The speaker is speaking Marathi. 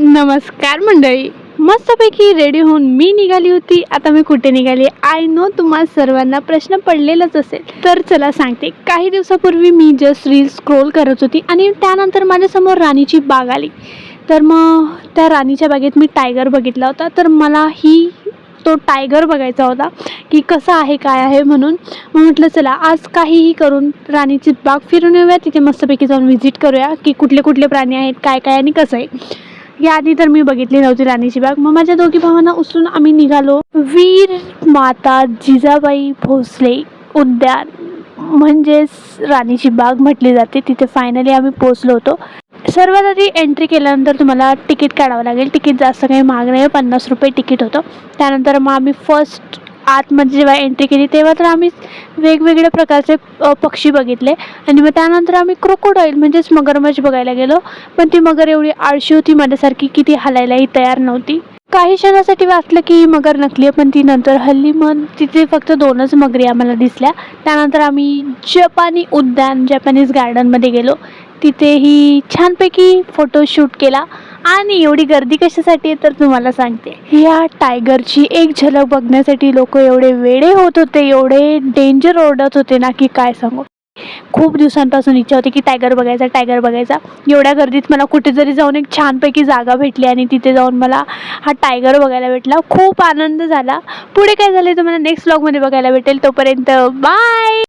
नमस्कार मंडळी, मस्तपैकी रेडी होऊन मी निघाली होती. आता मी कुठे निघाली? आय नो तुम्हा सर्वांना प्रश्न पडलेलाच असेल, तर चला सांगते. काही दिवसापूर्वी मी जस्ट रील स्क्रोल करत होती आणि त्यानंतर माझ्यासमोर राणीची बाग आली. तर मग त्या राणीच्या बागेत मी टायगर बघितला होता. तर मला तो टायगर बघायचा होता की कसा आहे काय आहे म्हणून. मग म्हटलं चला आज काहीही करून राणीची बाग फिरून येऊया. तिथे मस्तपैकी जाऊन व्हिजिट करूया की कुठले कुठले प्राणी आहेत, काय काय आणि कसं आहे. याआधी तर मी बघितली नव्हती राणीची बाग. मग माझ्या दोघी भावांना उचलून आम्ही निघालो वीर माता जिजाबाई भोसले उद्यान, म्हणजेच राणीची बाग म्हटली जाते. तिथे फायनली आम्ही पोहोचलो होतो. सर्वात आधी एंट्री केल्यानंतर तुम्हाला तिकीट काढावं लागेल. तिकीट जास्त काही महाग नाही, 50 रुपये तिकीट होतं. त्यानंतर मग आम्ही फर्स्ट आतमध्ये जेव्हा एंट्री केली तेव्हा तर आम्ही वेगवेगळ्या प्रकारचे पक्षी बघितले. आणि मग त्यानंतर आम्ही क्रोकोडाईल म्हणजेच मगरमच्छ बघायला गेलो. पण ती मगर एवढी आळशी होती माझ्यासारखी की ती हलायलाही तयार नव्हती. काही क्षणासाठी वाटलं की ही मगर नकली आहे, पण ती नंतर हल्ली. मग तिथे फक्त 2च मगरी आम्हाला दिसल्या. त्यानंतर आम्ही जपानी उद्यान, जपानीज गार्डनमध्ये गेलो. तिथेही छानपैकी फोटोशूट केला. आणि एवढी गर्दी कशासाठी आहे तर तुम्हाला सांगते. या टायगरची एक झलक बघण्यासाठी लोक एवढे वेडे होत होते, एवढे डेंजर ओरडत होते ना की काय सांगू. खूप दिवसांपासून इच्छा होती की टायगर बघायचा, टायगर बघायचा. एवढ्या गर्दीत मला कुठेतरी जाऊन एक छानपैकी जागा भेटली आणि तिथे जाऊन मला हा टायगर बघायला भेटला. खूप आनंद झाला. पुढे काय झाले तुम्हाला नेक्स्ट व्लॉगमध्ये बघायला भेटेल. तोपर्यंत बाय.